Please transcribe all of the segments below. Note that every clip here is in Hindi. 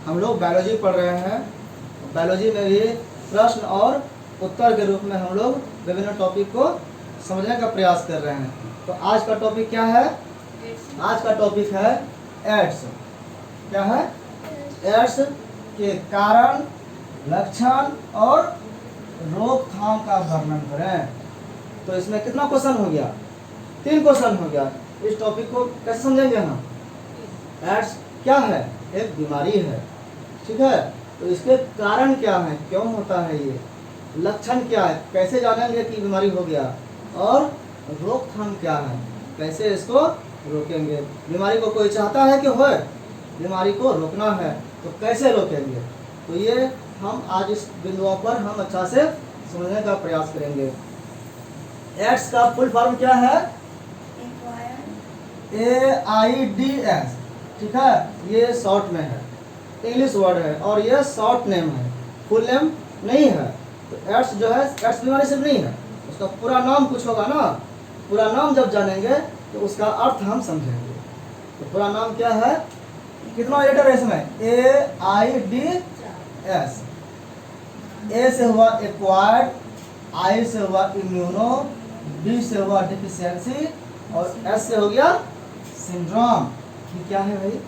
हम लोग बायोलॉजी पढ़ रहे हैं। बायोलॉजी में भी प्रश्न और उत्तर के रूप में हम लोग विभिन्न टॉपिक को समझने का प्रयास कर रहे हैं। तो आज का टॉपिक क्या है? आज का टॉपिक है एड्स। क्या है? एड्स के कारण, लक्षण और रोकथाम का वर्णन करें। तो इसमें कितना क्वेश्चन हो गया? 3 क्वेश्चन हो गया। इस टॉपिक को कैसे समझेंगे हम? एड्स क्या है? एक बीमारी है, ठीक है। तो इसके कारण क्या है, क्यों होता है ये, लक्षण क्या है, कैसे जानेंगे कि बीमारी हो गया, और रोकथाम क्या है, कैसे इसको रोकेंगे। बीमारी को कोई चाहता है कि होए, बीमारी को रोकना है तो कैसे रोकेंगे। तो ये हम आज इस बिंदुओं पर हम अच्छा से समझने का प्रयास करेंगे। एड्स का फुल फॉर्म क्या है? AIDS, ठीक है। ये शॉर्ट में है, इंग्लिश वर्ड है और ये शॉर्ट नेम है, फुल नेम नहीं है। तो एड्स जो है, एड्स बीमारी सिर्फ नहीं है, उसका पूरा नाम कुछ होगा ना। पूरा नाम जब जानेंगे तो उसका अर्थ हम समझेंगे। तो पूरा नाम क्या है? कितना लेटर है इसमें? AIDS। ए से हुआ एक्वायर्ड, आई से हुआ इम्यूनो, डी से हुआ डिफिशियंसी और एस से हो गया सिंड्रोम। ये क्या है भाई?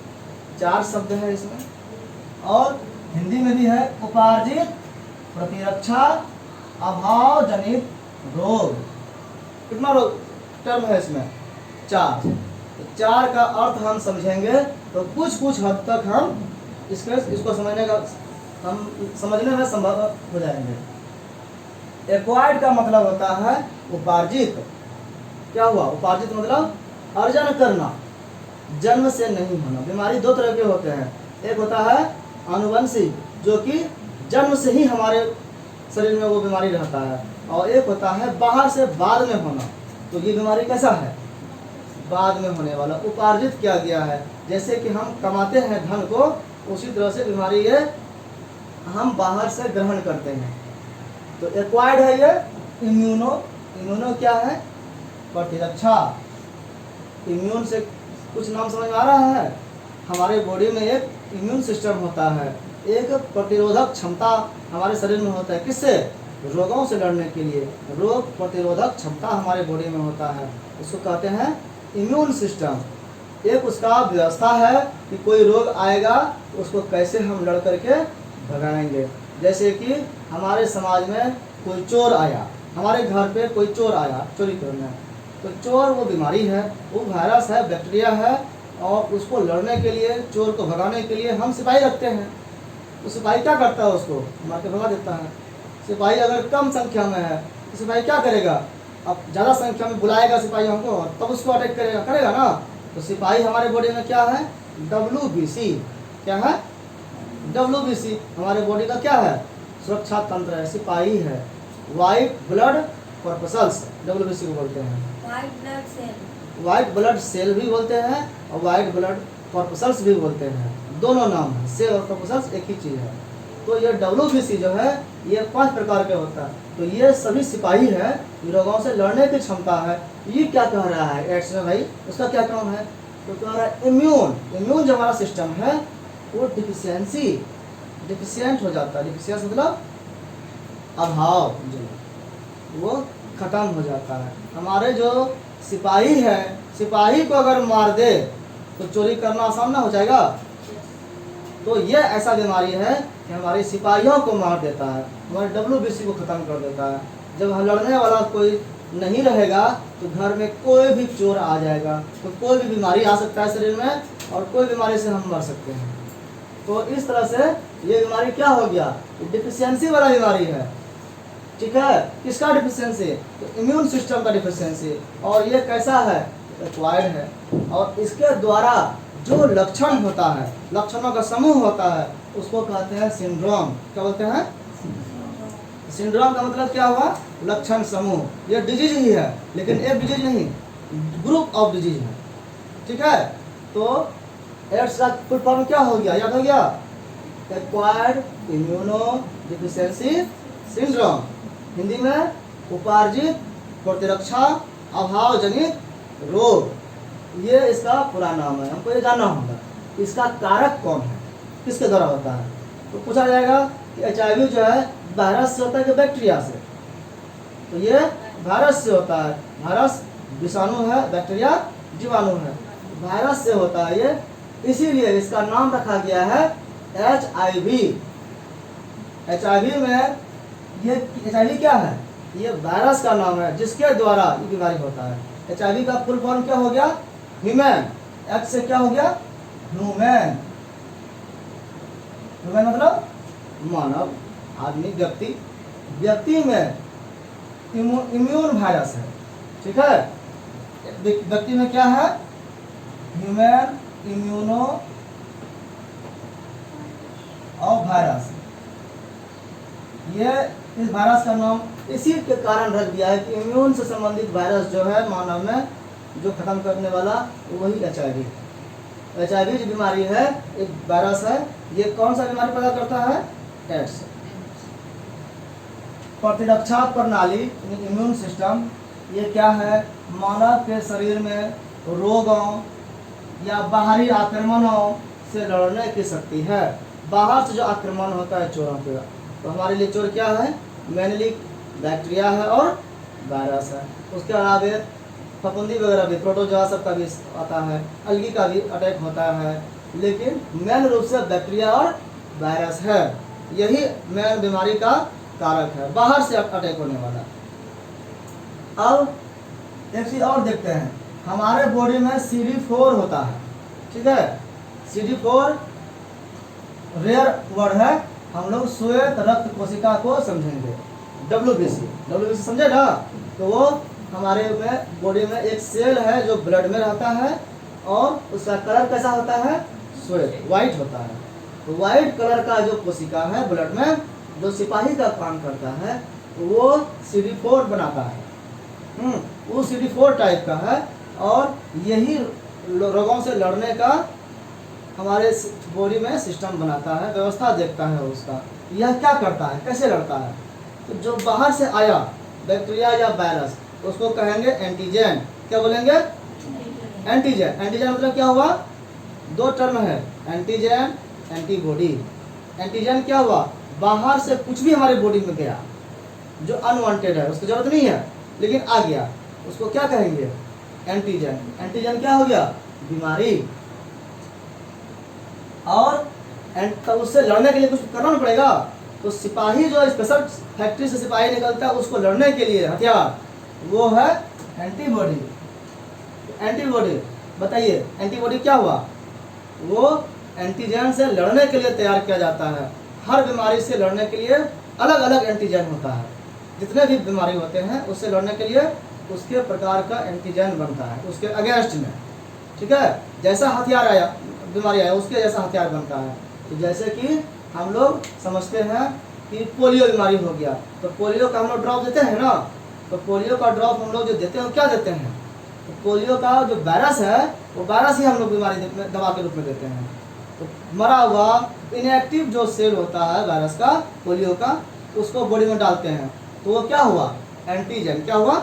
4 शब्द है इसमें। और हिंदी में भी है उपार्जित प्रतिरक्षा अभाव जनित रोग। कितना रोग टर्म है इसमें? 4। तो 4 का अर्थ हम समझेंगे तो कुछ हद तक हम इसको समझने में संभव हो जाएंगे। एक्वायर्ड का मतलब होता है उपार्जित। क्या हुआ? उपार्जित मतलब अर्जन करना, जन्म से नहीं होना। बीमारी 2 तरह के होते हैं। एक होता है आनुवंशिक, जो कि जन्म से ही हमारे शरीर में वो बीमारी रहता है, और एक होता है बाहर से बाद में होना। तो ये बीमारी कैसा है? बाद में होने वाला, उपार्जित किया गया है। जैसे कि हम कमाते हैं धन को, उसी तरह से बीमारी ये हम बाहर से ग्रहण करते हैं। तो एक्वायर्ड है ये इम्यूनो। इम्यूनो क्या है? प्रतिरक्षा। इम्यून से कुछ नाम समझ में आ रहा है? हमारे बॉडी में एक इम्यून सिस्टम होता है, एक प्रतिरोधक क्षमता हमारे शरीर में होता है। किससे? रोगों से लड़ने के लिए रोग प्रतिरोधक क्षमता हमारे बॉडी में होता है, उसको कहते हैं इम्यून सिस्टम। एक उसका व्यवस्था है कि कोई रोग आएगा तो उसको कैसे हम लड़ करके भगाएंगे। जैसे कि हमारे समाज में कोई चोर आया, हमारे घर पे कोई चोर आया चोरी करने, तो चोर वो बीमारी है, वो वायरस है, बैक्टीरिया है, और उसको लड़ने के लिए, चोर को भगाने के लिए हम सिपाही रखते हैं। तो सिपाही क्या करता है? उसको मार के भगा देता है। सिपाही अगर कम संख्या में है तो सिपाही क्या करेगा? अब ज़्यादा संख्या में बुलाएगा सिपाहियों को, तब उसको अटैक करेगा ना। तो सिपाही हमारे बॉडी में क्या है? WBC। क्या है? WBC हमारे बॉडी का क्या है? सुरक्षा तंत्र है, सिपाही है। वाइट ब्लड कॉर्पसल्स WBC को बोलते हैं। वाइट ब्लड सेल भी बोलते हैं और वाइट ब्लड कॉर्पसल्स भी बोलते हैं। दोनों नाम है, सेल और कॉर्पसल्स एक ही चीज़ है। तो ये WBC जो है ये 5 प्रकार के होता है। तो ये सभी सिपाही है, रोगों से लड़ने की क्षमता है। ये क्या कह रहा है एड्स में भाई? उसका क्या काम है? तो कह रहा है इम्यून। इम्यून जो हमारा सिस्टम है वो डिफिशियंट हो जाता है। डिफिशियंस मतलब अभाव, जो वो खत्म हो जाता है। हमारे जो सिपाही है, सिपाही को अगर मार दे तो चोरी करना आसान ना हो जाएगा। तो ये ऐसा बीमारी है कि हमारे सिपाहियों को मार देता है, हमारे WBC को ख़त्म कर देता है। जब हम लड़ने वाला कोई नहीं रहेगा तो घर में कोई भी चोर आ जाएगा, तो कोई भी बीमारी आ सकता है शरीर में, और कोई बीमारी से हम मर सकते हैं। तो इस तरह से ये बीमारी क्या हो गया? डिफिशियंसी वाला बीमारी है, ठीक है। किसका डिफिशियंसी? तो इम्यून सिस्टम का डिफिशियंसी। और ये कैसा है? एक्वायर्ड है। और इसके द्वारा जो लक्षण होता है, लक्षणों का समूह होता है, उसको कहते हैं सिंड्रोम। क्या बोलते हैं? सिंड्रोम का मतलब क्या हुआ? लक्षण समूह। ये डिजीज ही है, लेकिन एक डिजीज नहीं, ग्रुप ऑफ डिजीज है, ठीक है। तो एड्स का फुल फॉर्म क्या हो गया? याद हो गया? Acquired immuno deficiency syndrome. Hindi में उपार्जित प्रतिरक्षा अभाव जनित रोग। ये इसका पूरा नाम है। हमको ये जानना होगा इसका कारक कौन है। किसके द्वारा होता है? तो पूछा जाएगा कि HIV जो है वायरस से होता है कि बैक्टीरिया से? तो ये वायरस से होता है। वायरस विषाणु है, बैक्टीरिया जीवाणु है, वायरस से होता है ये, इसीलिए इसका नाम रखा गया है HIV। HIV में ये HIV क्या है? ये वायरस का नाम है जिसके द्वारा ये बीमारी होता है। HIV का फुल फॉर्म क्या हो गया? ह्यूमन। H से क्या हो गया? ह्यूमन। ह्यूमन मतलब मानव, आदमी, व्यक्ति। व्यक्ति में इम्यून वायरस है, ठीक है। व्यक्ति में क्या है? ह्यूमन इम्यूनो और वायरस। ये इस वायरस का नाम इसी के कारण रख दिया है कि इम्यून से संबंधित वायरस जो है मानव में जो खत्म करने वाला वही HIV। HIV जो बीमारी है एक वायरस है। ये कौन सा बीमारी पैदा करता है? एड्स। प्रतिरक्षा प्रणाली इम्यून सिस्टम ये क्या है? मानव के शरीर में रोगों या बाहरी आक्रमणों से लड़ने की शक्ति है। बाहर से जो आक्रमण होता है चोरों का, तो हमारे लिए चोर क्या है? मेनली बैक्टीरिया है और वायरस है। उसके अलावा फफूंदी वगैरह भी, प्रोटोजोआ सबका भी आता है, अलगी का भी अटैक होता है, लेकिन मेन रूप से बैक्टीरिया और वायरस है। यही मेन बीमारी का कारक है, बाहर से अटैक होने वाला। अब एक चीज और देखते हैं, हमारे बॉडी में CD4 होता है, ठीक है। CD4 रेयर वर्ड है, हम लोग श्वेत रक्त कोशिका को समझेंगे। WBC समझे ना? तो वो हमारे में बॉडी में एक सेल है जो ब्लड में रहता है और उसका कलर कैसा होता है? श्वेत, व्हाइट होता है। तो व्हाइट कलर का जो कोशिका है ब्लड में, जो सिपाही का काम करता है, वो CD4 बनाता है। वो CD4 टाइप का है और यही रोगों से लड़ने का हमारे बॉडी में सिस्टम बनाता है, व्यवस्था देखता है उसका। यह क्या करता है, कैसे लड़ता है? तो जो बाहर से आया बैक्टीरिया या वायरस, उसको कहेंगे एंटीजन। क्या बोलेंगे? एंटीजन। एंटीजन मतलब क्या हुआ? दो टर्म है, एंटीजन, एंटीबॉडी। एंटीजन क्या हुआ? बाहर से कुछ भी हमारे बॉडी में गया जो अनवांटेड है, उसकी जरूरत नहीं है लेकिन आ गया, उसको क्या कहेंगे? एंटीजन। एंटीजन क्या हो गया? बीमारी। और तब उससे लड़ने के लिए कुछ करना नहीं पड़ेगा। तो सिपाही जो स्पेशल फैक्ट्री से सिपाही निकलता है उसको लड़ने के लिए हथियार, वो है एंटीबॉडी। एंटीबॉडी बताइए, एंटीबॉडी क्या हुआ? वो एंटीजन से लड़ने के लिए तैयार किया जाता है। हर बीमारी से लड़ने के लिए अलग अलग एंटीजन होता है। जितने भी बीमारी होते हैं उससे लड़ने के लिए उसके प्रकार का एंटीजन बनता है उसके अगेंस्ट में, ठीक है। जैसा हथियार आया, बीमारी आया, उसके जैसा हथियार बनता है। तो जैसे कि हम लोग समझते हैं कि पोलियो बीमारी हो गया, तो पोलियो का हम लोग ड्रॉप देते हैं ना, तो पोलियो का ड्रॉप हम लोग जो देते हैं क्या देते हैं? तो पोलियो का जो वायरस है वो वायरस ही हम लोग बीमारी दवा के रूप में देते हैं। तो मरा हुआ इनएक्टिव जो सेल होता है वायरस का, पोलियो का, उसको बॉडी में डालते हैं, तो वो क्या हुआ? एंटीजन। क्या हुआ?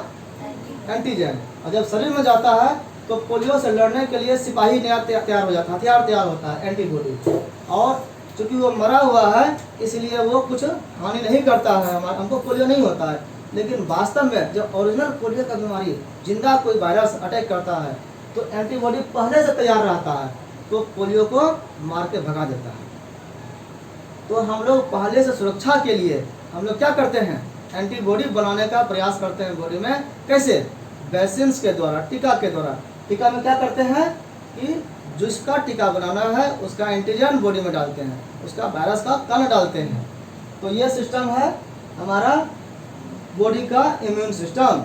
एंटीजन। और जब शरीर में जाता है तो पोलियो से लड़ने के लिए सिपाही नया तैयार हो जाता है, हथियार तैयार होता है, एंटीबॉडी। और चूंकि वो मरा हुआ है इसलिए वो कुछ हानि नहीं करता है, हमको पोलियो नहीं होता है। लेकिन वास्तव में जब ओरिजिनल पोलियो का बीमारी, जिंदा कोई वायरस अटैक करता है, तो एंटीबॉडी पहले से तैयार रहता है, तो पोलियो को मार के भगा देता है। तो हम लोग पहले से सुरक्षा के लिए हम लोग क्या करते हैं? एंटीबॉडी बनाने का प्रयास करते हैं बॉडी में। कैसे? वैक्सीन्स के द्वारा, टीका के द्वारा। टीका में क्या करते हैं कि जिसका टीका बनाना है उसका एंटीजन बॉडी में डालते हैं, उसका वायरस का कण डालते हैं। तो ये सिस्टम है हमारा बॉडी का इम्यून सिस्टम।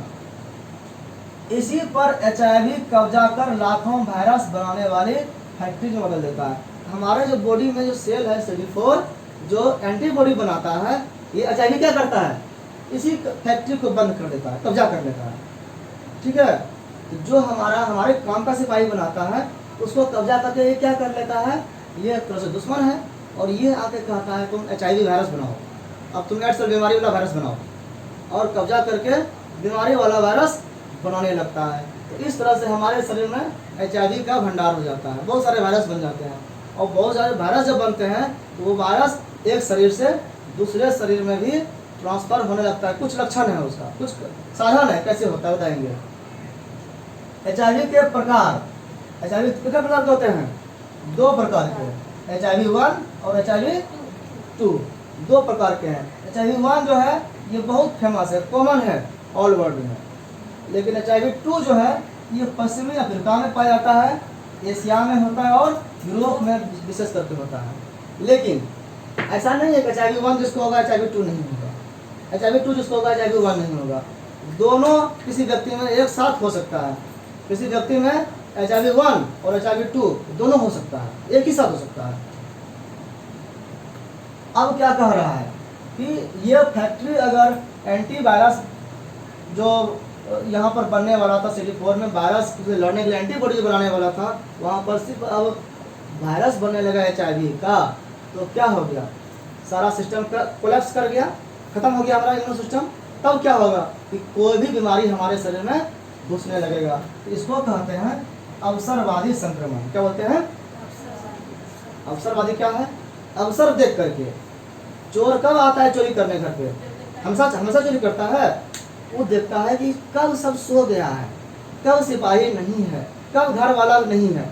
इसी पर HIV कब्जा कर लाखों वायरस बनाने वाली फैक्ट्री जो बदल देता है। हमारे जो बॉडी में जो सेल है CD4 जो एंटीबॉडी बनाता है, ये HIV क्या करता है? इसी फैक्ट्री को बंद कर देता है, कब्जा कर लेता है, ठीक है। तो जो हमारे काम का सिपाही बनाता है उसको कब्जा करके ये क्या कर लेता है? ये एक तरह से दुश्मन है और ये आके कहता है तुम HIV वायरस बनाओ, अब तुम एड्स बीमारी वाला वायरस बनाओ, और कब्जा करके बीमारी वाला वायरस बनाने लगता है। तो इस तरह से हमारे शरीर में HIV का भंडार हो जाता है, बहुत सारे वायरस बन जाते हैं। और बहुत सारे वायरस जब बनते हैं तो वो वायरस एक शरीर से दूसरे शरीर में भी ट्रांसफर होने लगता है। कुछ लक्षण है उसका, कुछ साधन है, कैसे होता है बताएंगे। HIV के प्रकार, HIV कितने प्रकार के होते हैं? 2 प्रकार के, HIV-1 और HIV-2, 2 प्रकार के हैं। HIV-1 जो है ये बहुत फेमस है, कॉमन है ऑल वर्ल्ड में, लेकिन HIV-2 जो है ये पश्चिमी अफ्रीका में पाया जाता है, एशिया में होता है और यूरोप में विशेष करके होता है। लेकिन ऐसा नहीं है कि HIV-1 जिसको होगा HIV-2 नहीं होगा, HIV-2 जिसको होगा HIV-1 नहीं होगा। दोनों किसी व्यक्ति में एक साथ हो सकता है। किसी व्यक्ति में HIV-1 और HIV-2 दोनों हो सकता है, एक ही साथ हो सकता है। अब क्या कह रहा है कि ये फैक्ट्री अगर एंटीवायरस जो यहाँ पर बनने वाला था CD4 में, वायरस से लड़ने के लिए एंटीबॉडी बनाने वाला था, वहाँ पर सिर्फ अब वायरस बनने लगा HIV का, तो क्या हो गया? सारा सिस्टम कोलैप्स कर गया, खत्म हो गया हमारा इम्यून सिस्टम। तब क्या होगा कि कोई भी बीमारी हमारे शरीर में घुसने लगेगा। तो इसको कहते हैं अवसरवादी संक्रमण। क्या बोलते हैं? अवसरवादी क्या है? अवसर देख करके। चोर कब आता है चोरी करने घर पे? हमेशा चोरी करता है। वो देखता है कि कब सब सो गया है, कब सिपाही नहीं है, कब घर वाला नहीं है।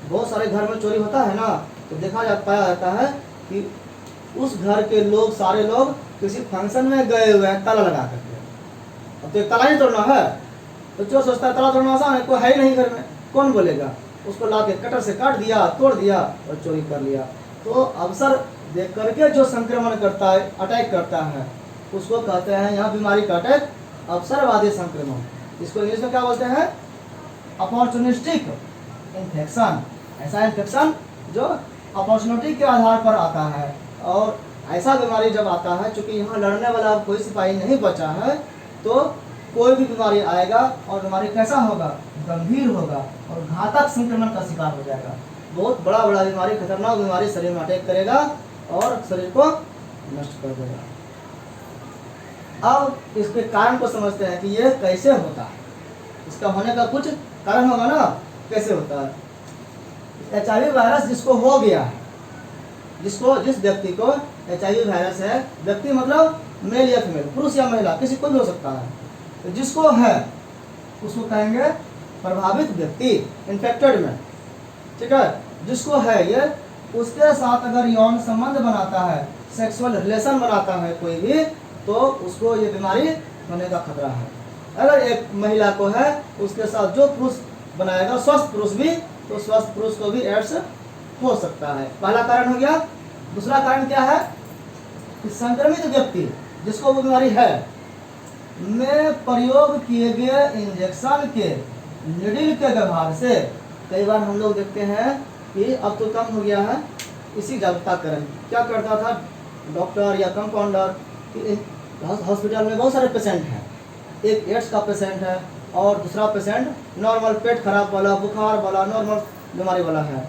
बहुत सारे घर में चोरी होता है ना, तो पाया जाता है कि उस घर के लोग, सारे लोग किसी फंक्शन में गए हुए हैं ताला लगा करके। अब तो एक ताला ही तोड़ना है, तो चोर सोचता है ताला तोड़ना आसान है, कोई है ही नहीं घर में, कौन बोलेगा? उसको ला के कटर से काट दिया, तोड़ दिया और चोरी कर लिया। तो अवसर देख करके जो संक्रमण करता है, अटैक करता है, उसको कहते हैं यहाँ बीमारी का अटैक अवसरवादी संक्रमण। इसको इंग्लिश में क्या बोलते हैं? Opportunistic infection. ऐसा इन्फेक्शन जो अपॉर्चुनिटी के आधार पर आता है। और ऐसा बीमारी जब आता है, चूंकि यहाँ लड़ने वाला कोई सिपाही नहीं बचा है, तो कोई भी बीमारी आएगा और बीमारी कैसा होगा? गंभीर होगा और घातक संक्रमण का शिकार हो जाएगा। बहुत बड़ा बीमारी, खतरनाक बीमारी शरीर में अटैक करेगा और शरीर को नष्ट कर देगा। अब इसके कारण को समझते हैं कि ये कैसे होता है। इसका होने का कुछ कारण होगा ना, कैसे होता है? HIV वायरस जिसको हो गया है, जिस व्यक्ति को HIV वायरस है, व्यक्ति मतलब मेल या फीमेल, पुरुष या महिला, किसी को भी हो सकता है, तो जिसको है उसको कहेंगे प्रभावित व्यक्ति, इन्फेक्टेड में। ठीक है, जिसको है ये, उसके साथ अगर यौन संबंध बनाता है, सेक्सुअल रिलेशन बनाता है कोई भी, तो उसको ये बीमारी होने का खतरा है। अगर एक महिला को है, उसके साथ जो पुरुष बनाएगा, स्वस्थ पुरुष भी, तो स्वस्थ पुरुष को भी एड्स हो सकता है। पहला कारण हो गया। दूसरा कारण क्या है कि संक्रमित व्यक्ति जिसको वो बीमारी है में प्रयोग किए गए इंजेक्शन के निडिल के व्यवहार से, कई बार हम लोग देखते हैं कि अब तो कम हो गया है, इसी जागरूकता करें। क्या करता था डॉक्टर या कंपाउंडर, हॉस्पिटल में बहुत सारे पेशेंट हैं, एक एड्स का पेशेंट है और दूसरा पेशेंट नॉर्मल पेट खराब वाला, बुखार वाला, नॉर्मल बीमारी वाला है।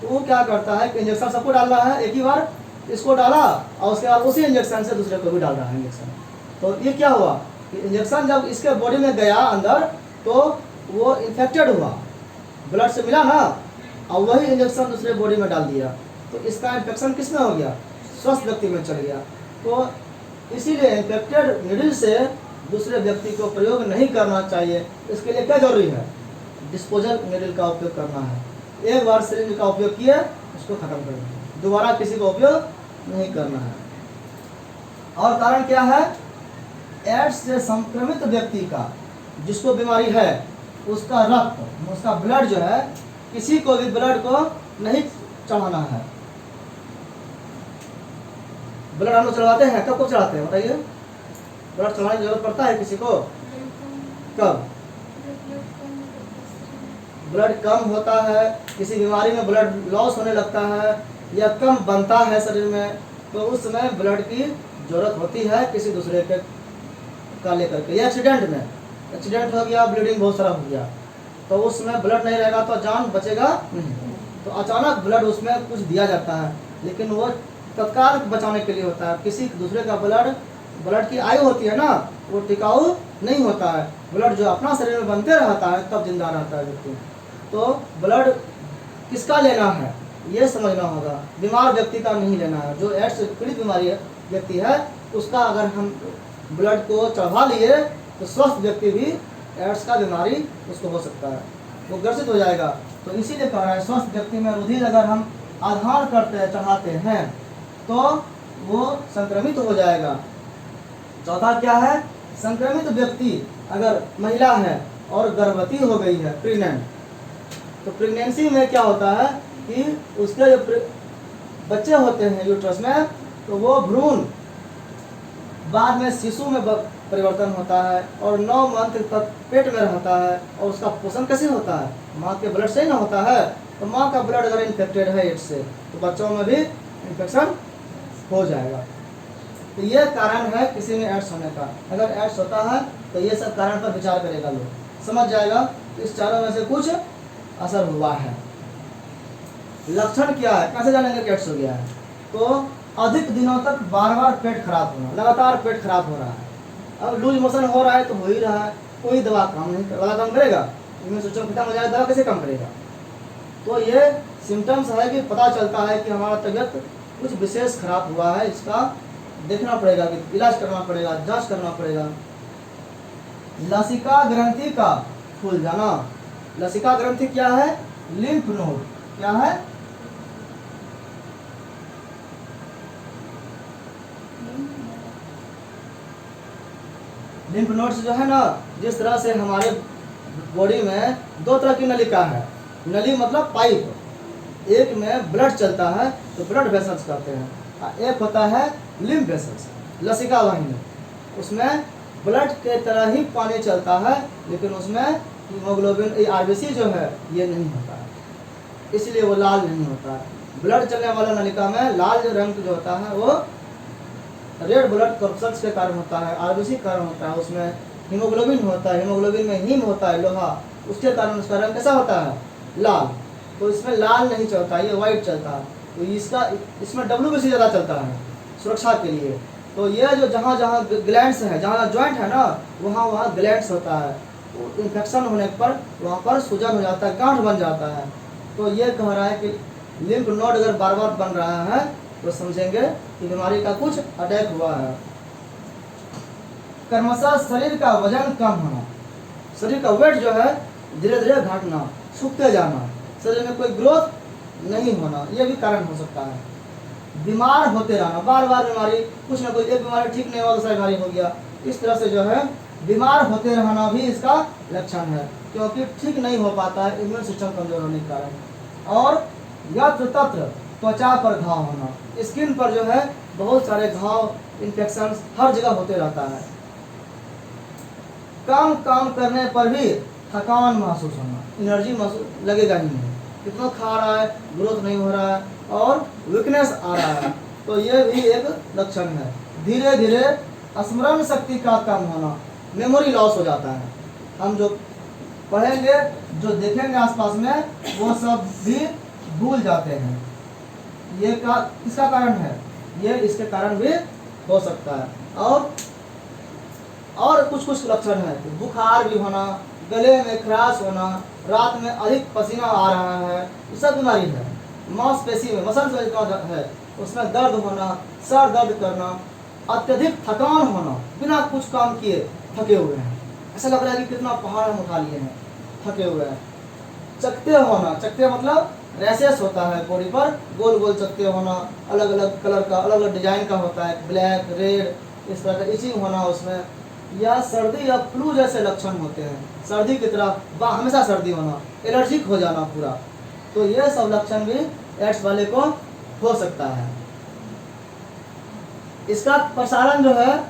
तो वो क्या करता है कि इंजेक्शन सबको डाल रहा है, एक ही बार इसको डाला और उसके बाद उसी इंजेक्शन से दूसरे को भी डाल रहा है इंजेक्शन। तो ये क्या हुआ कि इंजेक्शन जब इसके बॉडी में गया अंदर, तो वो इन्फेक्टेड हुआ, ब्लड से मिला ना, और वही इंजेक्शन दूसरे बॉडी में डाल दिया, तो इसका इन्फेक्शन किस में हो गया? स्वस्थ व्यक्ति में चल गया। तो इसीलिए इन्फेक्टेड निडल से दूसरे व्यक्ति को प्रयोग नहीं करना चाहिए। इसके लिए क्या जरूरी है? डिस्पोजल निडल का उपयोग करना है। एक बार सिरिंज का उपयोग किया, उसको खत्म कर दिया, दोबारा किसी का उपयोग नहीं करना है। और कारण क्या है? एड्स से संक्रमित व्यक्ति का, जिसको बीमारी है, उसका रक्त, उसका ब्लड जो है, किसी को भी ब्लड को नहीं चढ़ाना है। ब्लड हम लोग चढ़ाते हैं, कब चढ़ाते हैं बताइए? ब्लड चढ़ाने की जरूरत पड़ता है किसी को? कब ब्लड कम होता है, किसी बीमारी में ब्लड लॉस होने लगता है या कम बनता है शरीर में, तो उस समय ब्लड की जरूरत होती है किसी दूसरे के का लेकर के। या एक्सीडेंट हो गया, ब्लीडिंग बहुत सारा हो गया, तो उस समय ब्लड नहीं रहेगा तो जान बचेगा नहीं। तो अचानक ब्लड उसमें कुछ दिया जाता है, लेकिन वो तत्काल बचाने के लिए होता है। किसी दूसरे का ब्लड की आयु होती है ना, वो टिकाऊ नहीं होता है। ब्लड जो अपना शरीर में बनते रहता है तब जिंदा रहता है व्यक्ति। तो ब्लड किसका लेना है? ये समझना होगा। बीमार व्यक्ति का नहीं लेना है। जो एड्स पीड़ित बीमारी व्यक्ति है उसका अगर हम ब्लड को चढ़ा लिए तो स्वस्थ व्यक्ति भी एड्स का बीमारी उसको हो सकता है, वो ग्रसित हो जाएगा। तो इसीलिए कह रहा है स्वस्थ व्यक्ति में रुधिर अगर हम आधार करते हैं चढ़ाते हैं तो वो संक्रमित हो जाएगा। चौथा क्या है, संक्रमित व्यक्ति अगर महिला है और गर्भवती हो गई है, प्रेग्नेंट, तो प्रेगनेंसी में क्या होता है कि उसके जो बच्चे होते हैं यूट्रस में, तो वो भ्रूण बाद में शिशु में परिवर्तन होता है और 9 मंथ तक पेट में रहता है। और उसका पोषण कैसे होता है, माँ के ब्लड से ही ना होता है। तो माँ का ब्लड अगर इन्फेक्टेड है एड्स से तो बच्चों में भी इन्फेक्शन हो जाएगा। तो ये कारण है किसी में एड्स होने का। अगर एड्स होता है तो ये सब कारण पर विचार करेगा, लोग समझ जाएगा तो इस चारों में से कुछ असर हुआ है। लक्षण क्या है, कैसे जानेंगे कि एड्स हो गया है? तो अधिक दिनों तक बार बार पेट खराब होना, लगातार पेट खराब हो रहा है। अब लूज मोशन हो रहा है तो हो ही रहा है, कोई दवा काम नहीं कर, दवा काम करेगा? इम्यून सिस्टम खत्म हो जाएगा, दवा कैसे काम करेगा? तो ये सिम्टम्स है कि पता चलता है कि हमारा तबीयत कुछ विशेष खराब हुआ है। इसका देखना पड़ेगा कि इलाज करना पड़ेगा, जांच करना पड़ेगा। लसिका ग्रंथि का फूल जाना। लसिका ग्रंथि क्या है? Lymph node. क्या है? लिम्फ नोड्स जो है ना, जिस तरह से हमारे बॉडी में 2 तरह की नलिका है। नली मतलब पाइप, एक में ब्लड चलता है तो ब्लड वेसल्स कहते हैं, एक होता है लिम्फ वेसल्स, लसिका वाहिनी। उसमें ब्लड के तरह ही पानी चलता है, लेकिन उसमें हीमोग्लोबिन आरबीसी जो है ये नहीं होता है, इसलिए वो लाल नहीं होता है। ब्लड चलने वाला नलिका में लाल जो रंग जो होता है वो रेड ब्लड कॉर्पसल्स के कारण होता है, आरबीसी कारण होता है। उसमें हीमोग्लोबिन होता है, हीमोग्लोबिन में हीम होता है, लोहा, उसके कारण उसका रंग कैसा होता है? लाल। तो इसमें लाल नहीं चलता, ये वाइट चलता है। तो इसमें WBC ज़्यादा चलता है सुरक्षा के लिए। तो ये जो जहाँ जहाँ ग्लैंड्स है, जहाँ जॉइंट है ना, वहाँ वहाँ ग्लैंड्स होता है। तो इन्फेक्शन होने पर वहाँ पर सूजन हो जाता है, गांठ बन जाता है। तो ये कह रहा है कि लिम्फ नोड अगर बार बार बन रहा है तो समझेंगे कि बीमारी का कुछ अटैक हुआ है। क्रमशः शरीर का वजन कम होना, शरीर का वेट जो है धीरे धीरे घटना, सूखते जाना, शरीर में कोई ग्रोथ नहीं होना, ये भी कारण हो सकता है। बीमार होते रहना, बार बार बीमारी, कुछ ना कोई एक बीमारी ठीक नहीं हुआ दूसरा बीमारी हो गया, इस तरह से जो है बीमार होते रहना भी इसका लक्षण है, क्योंकि ठीक नहीं हो पाता है इम्यून सिस्टम कमजोर होने के कारण। और यत्र तत्र त्वचा पर घाव होना, स्किन पर जो है बहुत सारे घाव, इन्फेक्शन हर जगह होते रहता है। कम काम करने पर भी थकान महसूस होना, एनर्जी महसूस लगेगा ही नहीं, कितना खा रहा है ग्रोथ नहीं हो रहा है और वीकनेस आ रहा है, तो ये भी एक लक्षण है। धीरे धीरे स्मरण शक्ति का कम होना, मेमोरी लॉस हो जाता है। हम जो पढ़ेंगे, जो देखेंगे आसपास में, वो सब भी भूल जाते हैं। ये किसका कारण है? ये इसके कारण भी हो सकता है। और कुछ लक्षण है, बुखार भी होना, गले में खराश होना, रात में अधिक पसीना आ रहा है, ये सब बीमारी है। मांसपेशी में, मसल्स में है, उसमें दर्द होना, सर दर्द करना, अत्यधिक थकान होना, बिना कुछ काम किए थके हुए हैं, ऐसा लग रहा है कि कितना पहाड़ हम उठा लिए हैं, थके हुए हैं। चकते होना, चकते मतलब रैशेस होता है बॉडी पर, गोल गोल चकते होना, अलग अलग कलर का, अलग अलग डिजाइन का होता है, ब्लैक, रेड, इस तरह का इचिंग होना उसमें, या सर्दी या फ्लू जैसे लक्षण होते हैं, सर्दी की तरह हमेशा सर्दी होना, एलर्जिक हो जाना पूरा। तो ये सब लक्षण भी एड्स वाले को हो सकता है। इसका प्रसारण जो है,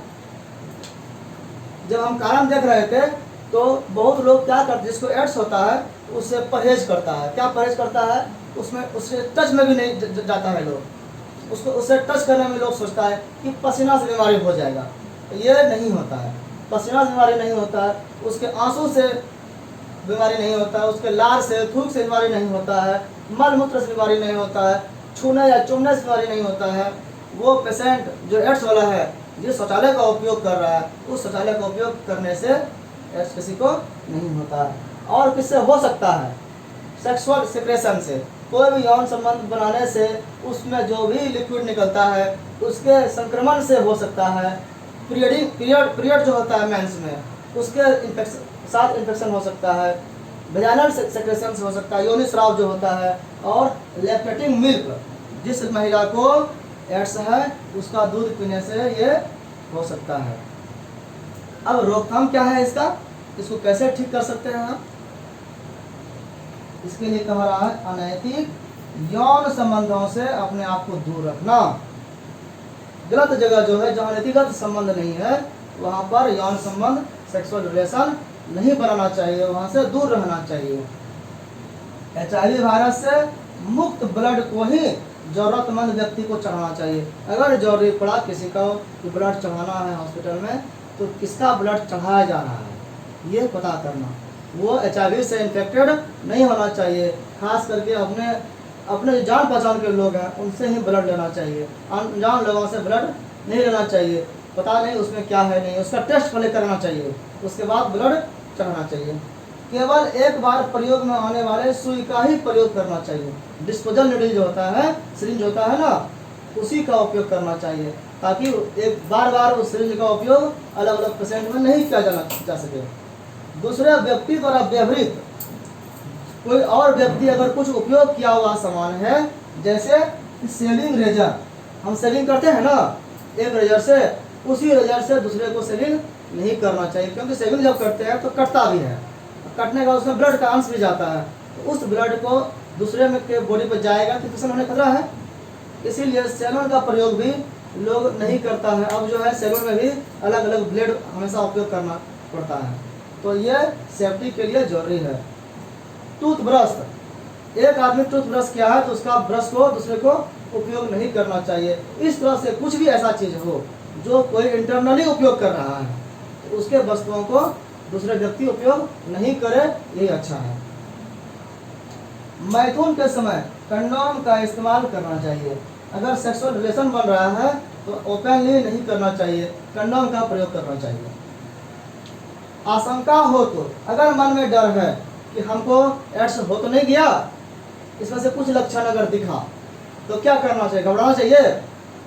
जब हम कारण देख रहे थे तो बहुत लोग क्या करते, जिसको एड्स होता है उससे परहेज करता है। क्या परहेज करता है? उसमें उससे टच में भी नहीं जाता है लोग, उसको उससे टच करने में लोग सोचता है कि पसीना से बीमारी हो जाएगा। ये नहीं होता है, पसीना से बीमारी नहीं होता है, उसके आंसू से बीमारी नहीं होता है, उसके लार से, थूक से बीमारी नहीं होता है, मल मूत्र से बीमारी नहीं होता है, छूने या चुमने से बीमारी नहीं होता है। वो पेशेंट जो एड्स वाला है, जिस शौचालय का उपयोग कर रहा है, उस शौचालय का उपयोग करने से एड्स किसी को नहीं होता है। और किससे हो सकता है? सेक्सुअल सिक्रेशन से, कोई भी यौन संबंध बनाने से उसमें जो भी लिक्विड निकलता है उसके संक्रमण से हो सकता है। पीरियड जो होता है मेंस में, उसके साथ इन्फेक्शन हो सकता है। वेजाइनल सेक्रेशन से हो सकता है, योनि स्राव जो होता है। और लैक्टेटिंग मिल्क, जिस महिला को एड्स है उसका दूध पीने से ये हो सकता है। अब रोकथाम क्या है इसका, इसको कैसे ठीक कर सकते हैं हम? इसके लिए कह रहा है अनैतिक यौन संबंधों से अपने आप को दूर रखना। गलत जगह जो है जहाँ नीतिगत संबंध नहीं है वहाँ पर यौन संबंध, सेक्सुअल रिलेशन नहीं बनाना चाहिए, वहाँ से दूर रहना चाहिए। HIV वायरस से मुक्त ब्लड को ही जरूरतमंद व्यक्ति को चढ़ाना चाहिए। अगर जरूरी पड़ा किसी का ब्लड चढ़ाना है हॉस्पिटल में, तो किसका ब्लड चढ़ाया जा रहा है ये पता करना। वो HIV से इन्फेक्टेड नहीं होना चाहिए। खास करके अपने जान पहचान के लोग हैं उनसे ही ब्लड लेना चाहिए। अनजान लोगों से ब्लड नहीं लेना चाहिए। पता नहीं उसमें क्या है नहीं, उसका टेस्ट पहले करना चाहिए, उसके बाद ब्लड चढ़ाना चाहिए। केवल एक बार प्रयोग में आने वाले सुई का ही प्रयोग करना चाहिए। डिस्पोजल नीडल जो होता है, सिरिंज होता है ना, उसी का उपयोग करना चाहिए, ताकि एक बार उस सिरिंज का उपयोग अलग अलग पेशेंट में नहीं किया जा सके। दूसरे व्यक्ति द्वारा व्यवहृत कोई और व्यक्ति अगर कुछ उपयोग किया हुआ सामान है, जैसे सेलिंग रेजर, हम सेलिंग करते हैं ना एक रेजर से, उसी रेजर से दूसरे को सेलिंग नहीं करना चाहिए, क्योंकि सेलिंग जब करते हैं तो कटता भी है, कटने का उसमें ब्लड का अंश भी जाता है, तो उस ब्लड को दूसरे में के बॉडी पर जाएगा तो इन्फेक्शन होने का खतरा है। इसीलिए सैलून का प्रयोग भी लोग नहीं करता है। अब जो है सैलून में भी अलग अलग ब्लेड हमेशा उपयोग करना पड़ता है, तो ये सेफ्टी के लिए जरूरी है। टूथब्रश, एक आदमी टूथब्रश किया है तो उसका ब्रश को दूसरे को उपयोग नहीं करना चाहिए। इस तरह से कुछ भी ऐसा चीज हो जो कोई इंटरनली उपयोग कर रहा है, तो उसके वस्तुओं को दूसरे व्यक्ति उपयोग नहीं करे, यही अच्छा है। मैथुन के समय कंडोम का इस्तेमाल करना चाहिए। अगर सेक्सुअल रिलेशन बन रहा है तो ओपनली नहीं करना चाहिए, कंडोम का प्रयोग करना चाहिए। आशंका हो तो, अगर मन में डर है कि हमको एड्स हो तो नहीं गया, इसमें से कुछ लक्षण अगर दिखा तो क्या करना चाहिए? घबराना चाहिए?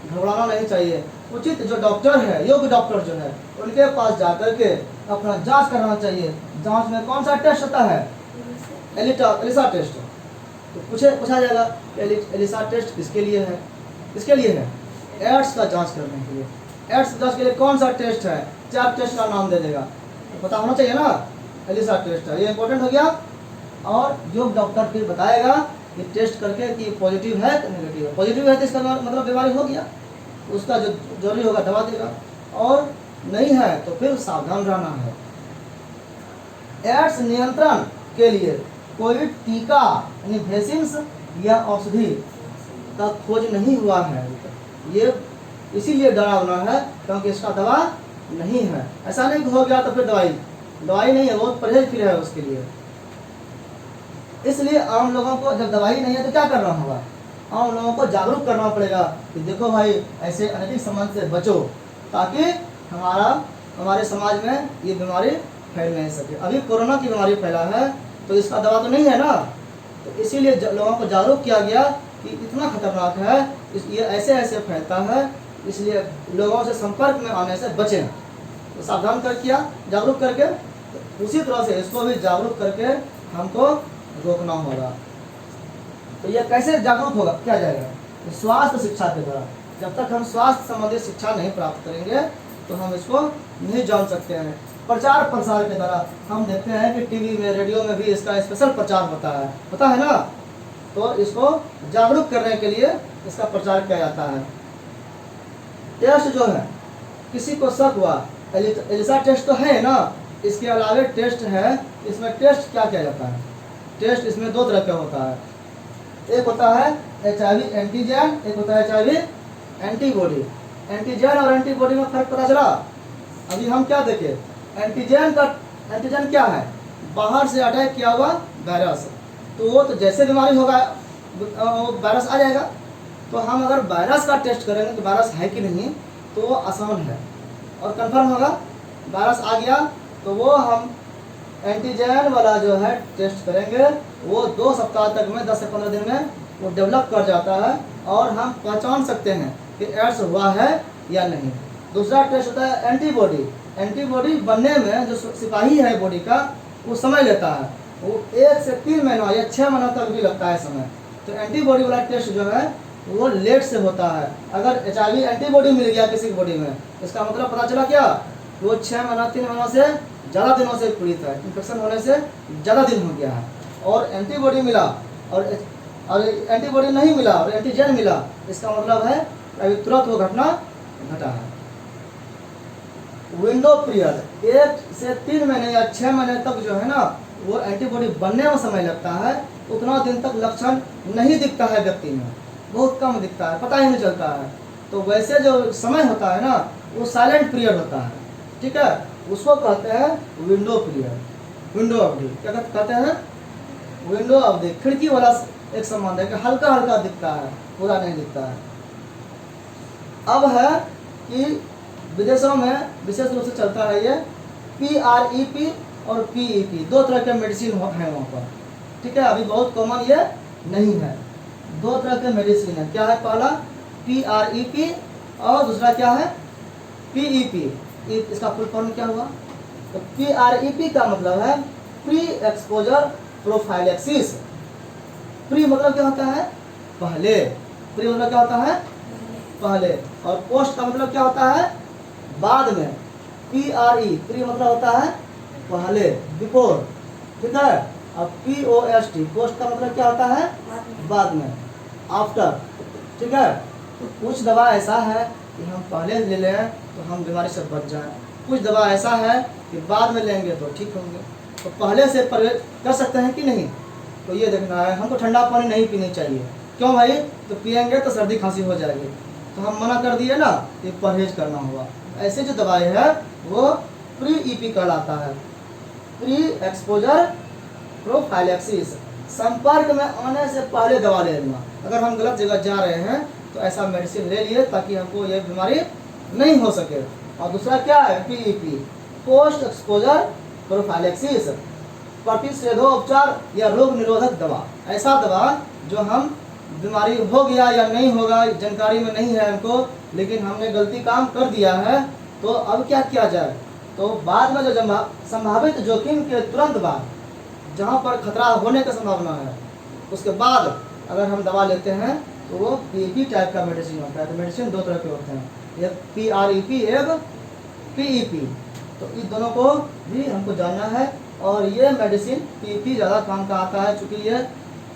घबराना नहीं चाहिए। उचित जो डॉक्टर है, योग्य डॉक्टर जो है, उनके पास जाकर के अपना जांच कराना चाहिए। जांच में कौन सा टेस्ट होता है? Elisa test. तो पूछा जाएगा एलिसा टेस्ट किसके लिए है? किसके लिए है? एड्स का जांच करने के लिए। एड्स जांच के लिए कौन सा टेस्ट है? 4 टेस्ट का नाम दे देगा, तो पता होना चाहिए ना, एलिसा टेस्ट है, ये इंपॉर्टेंट हो गया। और जो डॉक्टर फिर बताएगा कि टेस्ट करके कि पॉजिटिव है तो नेगेटिव है। पॉजिटिव है तो इसका मतलब बीमारी हो गया, उसका जो जरूरी होगा दवा देगा, और नहीं है तो फिर सावधान रहना है। एड्स नियंत्रण के लिए कोई टीका यानी वैक्सीन या औषधि का खोज नहीं हुआ है। ये इसीलिए डरावना है क्योंकि इसका दवा नहीं है। ऐसा नहीं हो गया तो फिर दवाई नहीं है, वो परहेज फिर है उसके लिए। इसलिए आम लोगों को जब दवाई नहीं है तो क्या करना होगा? आम लोगों को जागरूक करना पड़ेगा कि देखो भाई ऐसे अनैतिक संबंध से बचो, ताकि हमारे समाज में ये बीमारी फैल नहीं सके। अभी कोरोना की बीमारी फैला है तो इसका दवा तो नहीं है ना, तो इसीलिए लोगों को जागरूक किया गया कि इतना खतरनाक है, ये ऐसे फैलता है, इसलिए लोगों से संपर्क में आने से बचें। तो सावधान कर किया जागरूक करके, तो उसी तरह से इसको भी जागरूक करके हमको रोकना होगा। तो ये कैसे जागरूक होगा, क्या जाएगा? तो स्वास्थ्य शिक्षा के द्वारा। जब तक हम स्वास्थ्य संबंधी शिक्षा नहीं प्राप्त करेंगे तो हम इसको नहीं जान सकते हैं। प्रचार प्रसार के द्वारा हम देखते हैं कि टीवी में, रेडियो में भी इसका स्पेशल प्रचार होता है, पता है ना, तो इसको जागरूक करने के लिए इसका प्रचार किया जाता है। टेस्ट जो है, किसी को शक हुआ, एलिसा टेस्ट तो है ना, इसके अलावा टेस्ट है। इसमें टेस्ट क्या किया जाता है? टेस्ट इसमें 2 तरह का होता है। एक होता है HIV एंटीजन, एक होता है HIV एंटीबॉडी। एंटीजन और एंटीबॉडी में फर्क पता चला? अभी हम क्या देखें, एंटीजन क्या है? बाहर से अटैक किया हुआ वायरस, तो वो तो जैसे बीमारी होगा वायरस आ जाएगा। तो हम अगर वायरस का टेस्ट करेंगे तो वायरस है कि नहीं, तो वो आसान है और कंफर्म होगा। वायरस आ गया तो वो हम एंटीजन वाला जो है टेस्ट करेंगे वो 2 सप्ताह तक में 10 से 15 दिन में वो डेवलप कर जाता है और हम पहचान सकते हैं कि एड्स हुआ है या नहीं। दूसरा टेस्ट होता है एंटीबॉडी। एंटीबॉडी बनने में जो सिपाही है बॉडी का वो समय लेता है, वो 1 से 3 महीना या 6 महीना तक भी लगता है समय। तो एंटीबॉडी वाला टेस्ट जो है वो लेट से होता है। अगर HIV एंटीबॉडी मिल गया किसी की बॉडी में, इसका मतलब पता चला क्या, वो 6 महीना 3 महीना से ज़्यादा दिनों से पीड़ित है, इन्फेक्शन होने से ज़्यादा दिन हो गया है। और एंटीबॉडी मिला और एंटीबॉडी नहीं मिला और एंटीजन मिला, इसका मतलब है अभी तुरंत वो घटना घटा है। विंडो पीरियड 1 से 3 महीने या 6 महीने तक जो है ना वो एंटीबॉडी बनने में समय लगता है। उतना दिन तक लक्षण नहीं दिखता है व्यक्ति में, बहुत कम दिखता है, पता ही नहीं चलता है। तो वैसे जो समय होता है ना वो साइलेंट पीरियड होता है, ठीक है, उसको कहते हैं विंडो पीरियड, विंडो अवधि। क्या कहते हैं, विंडो अवधि। खिड़की वाला एक संबंध है कि हल्का हल्का दिखता है, पूरा नहीं दिखता है। अब है कि विदेशों में विशेष रूप से चलता है ये PREP और PEP, 2 तरह के मेडिसिन हैं वहाँ पर, ठीक है। अभी बहुत कॉमन ये नहीं है, 2 तरह के मेडिसिन है। क्या है, पहला PREP और दूसरा क्या है PEP। इसका फुल फॉर्म क्या हुआ, तो PREP का मतलब है प्री एक्सपोजर प्रोफाइलेक्सिस। प्री मतलब क्या होता है, पहले। प्री मतलब क्या होता है, पहले। और पोस्ट का मतलब क्या होता है, बाद में। प्री मतलब होता है पहले, बिफोर, ठीक है। अब पोस्ट का मतलब क्या होता है, बाद में, आफ्टर, ठीक है। तो कुछ दवा ऐसा है कि हम पहले ले लें तो हम बीमारी से बच जाएं, कुछ दवा ऐसा है कि बाद में लेंगे तो ठीक होंगे। तो पहले से परहेज कर सकते हैं कि नहीं, तो ये देखना है। हमको ठंडा पानी नहीं पीनी चाहिए, क्यों भाई, तो पियेंगे तो सर्दी खांसी हो जाएगी, तो हम मना कर दिए ना, ये परहेज करना होगा। ऐसे जो दवाई है वो PREP कहलाता है, प्री एक्सपोजर प्रोफाइलेक्सिस। संपर्क में आने से पहले दवा ले लेना। अगर हम गलत जगह जा रहे हैं तो ऐसा मेडिसिन ले लिए ताकि हमको ये बीमारी नहीं हो सके। और दूसरा क्या है, PEP, पोस्ट एक्सपोजर प्रोफाइलेक्सिस, प्रतिषेधोपचार या रोग निरोधक दवा। ऐसा दवा जो हम बीमारी हो गया या नहीं होगा जानकारी में नहीं है हमको, लेकिन हमने गलती काम कर दिया है, तो अब क्या किया जाए, तो बाद में जो संभावित जोखिम के तुरंत बाद, जहाँ पर खतरा होने की संभावना है, उसके बाद अगर हम दवा लेते हैं तो वो PEP टाइप का मेडिसिन होता है। तो मेडिसिन 2 तरह के होते हैं, एक PREP, एक PEP। तो इस दोनों को भी हमको जानना है। और ये मेडिसिन PEP ज़्यादा काम का आता है, चूँकि ये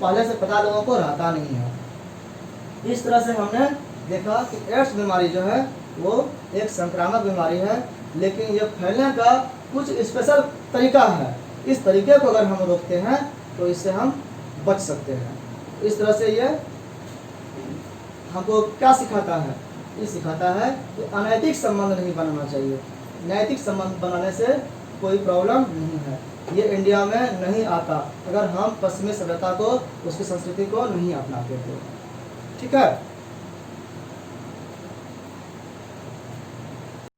पहले से पता लोगों को रहता नहीं है। इस तरह से हमने देखा कि एड्स बीमारी जो है वो एक संक्रामक बीमारी है, लेकिन ये फैलने का कुछ स्पेशल तरीका है। इस तरीके को अगर हम रोकते हैं तो इससे हम बच सकते हैं। इस तरह से ये हमको क्या सिखाता है, ये सिखाता है कि अनैतिक संबंध नहीं बनाना चाहिए। नैतिक संबंध बनाने से कोई प्रॉब्लम नहीं है। ये इंडिया में नहीं आता अगर हम पश्चिमी सभ्यता को, उसकी संस्कृति को नहीं अपनाते थे, ठीक है।